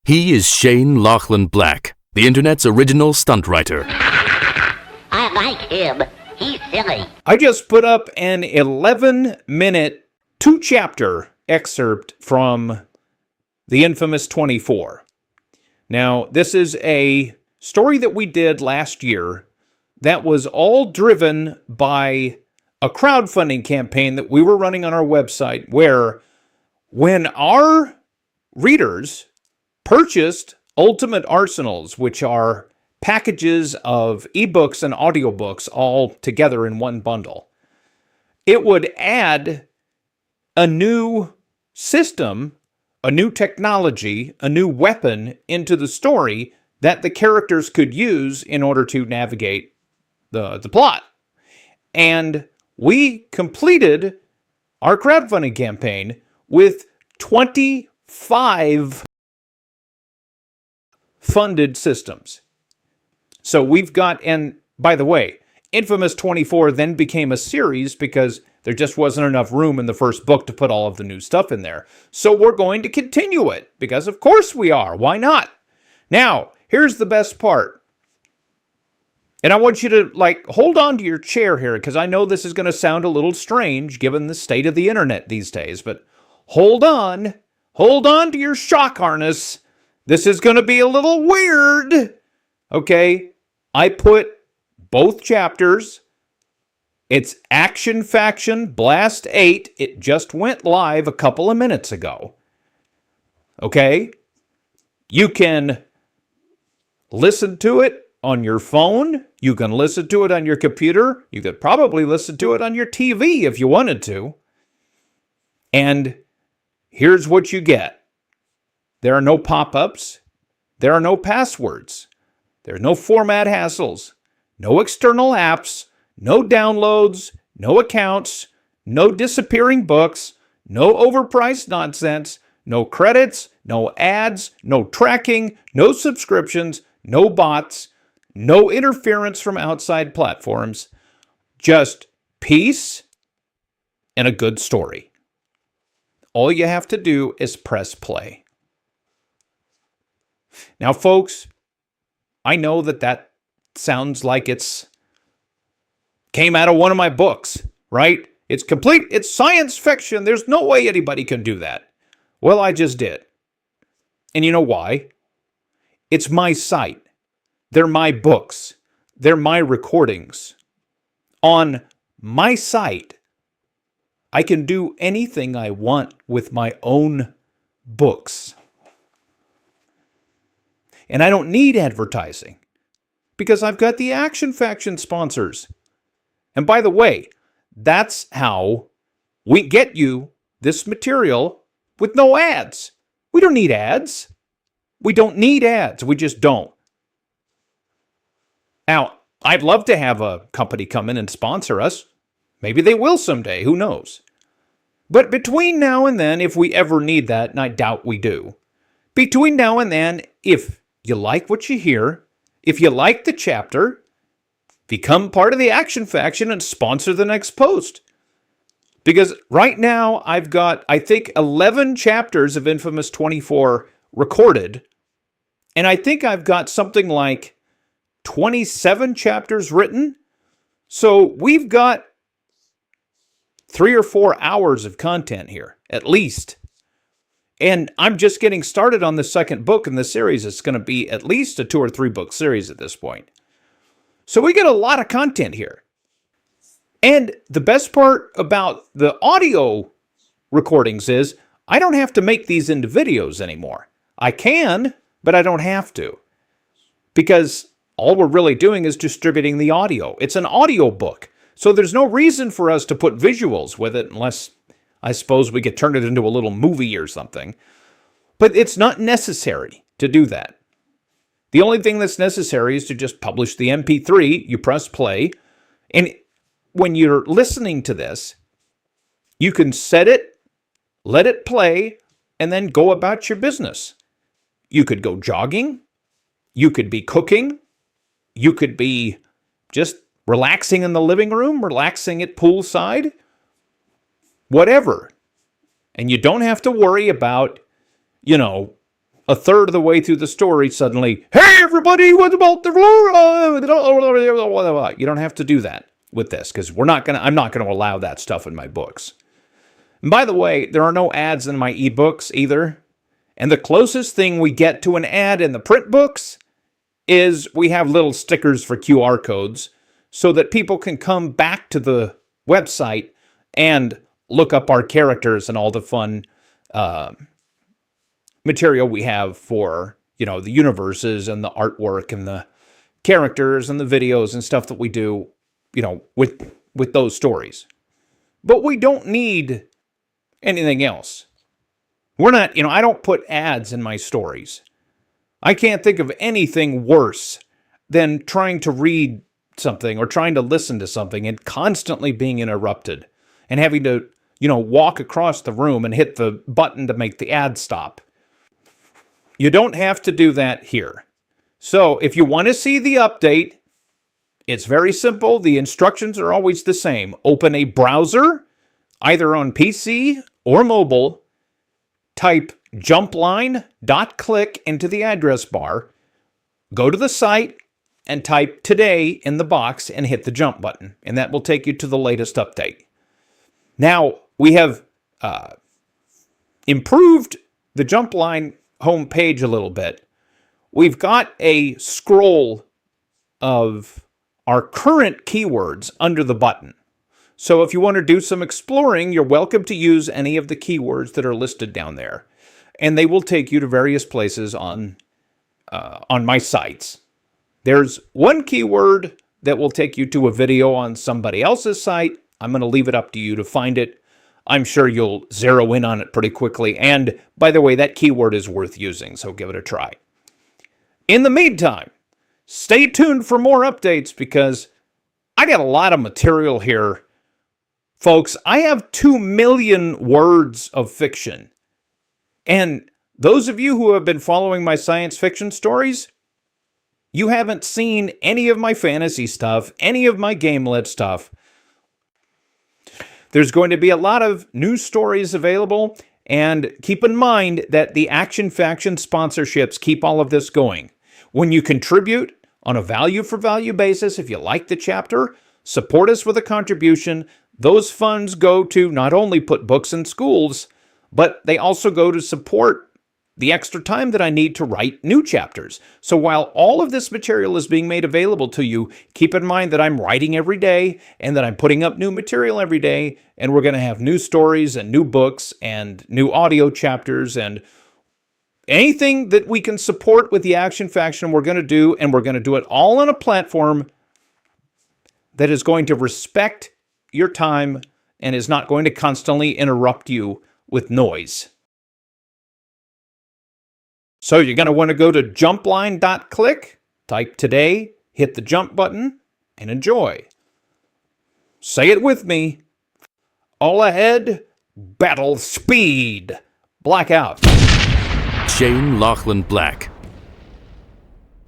He is Shane Lachlan Black, the internet's original stunt writer. I like him. He's silly. I just put up an 11-minute, 2-chapter excerpt from the infamous 24. Now, this is a story that we did last year that was all driven by a crowdfunding campaign that we were running on our website, where when our readers purchased Ultimate Arsenals, which are packages of ebooks and audiobooks all together in one bundle, it would add a new system, a new technology, a new weapon into the story that the characters could use in order to navigate the plot. And we completed our crowdfunding campaign with 25 funded systems. So we've got, and by the way, Infamous 24 then became a series because there just wasn't enough room in the first book to put all of the new stuff in there. So we're going to continue it, because of course we are. Why not? Now, here's the best part. And I want you to, hold on to your chair here, because I know this is going to sound a little strange given the state of the internet these days, but hold on. Hold on to your shock harness. This is going to be a little weird. Okay, I put both chapters. It's Action Faction Blast 8. It just went live a couple of minutes ago. Okay? You can listen to it on your phone. You can listen to it on your computer. You could probably listen to it on your TV if you wanted to. And here's what you get. There are no pop-ups. There are no passwords. There are no format hassles. No external apps. No downloads. No accounts. No disappearing books. No overpriced nonsense. No credits. No ads. No tracking. No subscriptions. No bots. No interference from outside platforms. Just peace and a good story. All you have to do is press play. Now, folks, I know that sounds like it's came out of one of my books, right? It's science fiction. There's no way anybody can do that. Well, I just did. And you know why? It's my site. They're my books. They're my recordings. On my site, I can do anything I want with my own books. And I don't need advertising because I've got the Action Faction sponsors. And by the way, that's how we get you this material with no ads. We don't need ads. We don't need ads. We just don't. Now, I'd love to have a company come in and sponsor us. Maybe they will someday. Who knows? But between now and then, if we ever need that, and I doubt we do, between now and then, if you like what you hear, if you like the chapter, become part of the Action Faction and sponsor the next post. Because right now, I've got, I think, 11 chapters of Infamous 24 recorded. And I think I've got something like 27 chapters written. So we've got 3 or 4 hours of content here, at least. And I'm just getting started on the second book in the series. It's going to be at least a 2 or 3 book series at this point. So we get a lot of content here. And the best part about the audio recordings is I don't have to make these into videos anymore. I can, but I don't have to. Because all we're really doing is distributing the audio. It's an audio book. So there's no reason for us to put visuals with it unless I suppose we could turn it into a little movie or something. But it's not necessary to do that. The only thing that's necessary is to just publish the MP3, you press play, and when you're listening to this, you can set it, let it play, and then go about your business. You could go jogging, you could be cooking, you could be just relaxing in the living room, relaxing at poolside, whatever. And you don't have to worry about, a third of the way through the story, suddenly, hey, everybody, what about the floor? You don't have to do that with this, because I'm not going to allow that stuff in my books. And by the way, there are no ads in my ebooks either. And the closest thing we get to an ad in the print books is we have little stickers for QR codes so that people can come back to the website and look up our characters and all the fun material we have for, the universes and the artwork and the characters and the videos and stuff that we do, with those stories. But we don't need anything else. We're not, I don't put ads in my stories. I can't think of anything worse than trying to read something or trying to listen to something and constantly being interrupted and having to, walk across the room and hit the button to make the ad stop. You don't have to do that here. So if you want to see the update, it's very simple. The instructions are always the same. Open a browser, either on PC or mobile. Type jumpline.click into the address bar. Go to the site and type today in the box and hit the jump button. And that will take you to the latest update. Now, we have improved the Jumpline homepage a little bit. We've got a scroll of our current keywords under the button. So if you want to do some exploring, you're welcome to use any of the keywords that are listed down there. And they will take you to various places on my sites. There's one keyword that will take you to a video on somebody else's site. I'm going to leave it up to you to find it. I'm sure you'll zero in on it pretty quickly. And by the way, that keyword is worth using, so give it a try. In the meantime, stay tuned for more updates because I got a lot of material here. Folks, I have 2 million words of fiction. And those of you who have been following my science fiction stories, you haven't seen any of my fantasy stuff, any of my game-led stuff. There's going to be a lot of new stories available, and keep in mind that the Action Faction sponsorships keep all of this going. When you contribute on a value-for-value basis, if you like the chapter, support us with a contribution. Those funds go to not only put books in schools, but they also go to support the extra time that I need to write new chapters. So while all of this material is being made available to you, keep in mind that I'm writing every day and that I'm putting up new material every day, and we're going to have new stories and new books and new audio chapters and anything that we can support with the Action Faction we're going to do, and we're going to do it all on a platform that is going to respect your time and is not going to constantly interrupt you with noise. So you're going to want to go to jumpline.click, type today, hit the jump button, and enjoy. Say it with me. All ahead, battle speed. Blackout. Shane Lachlan Black,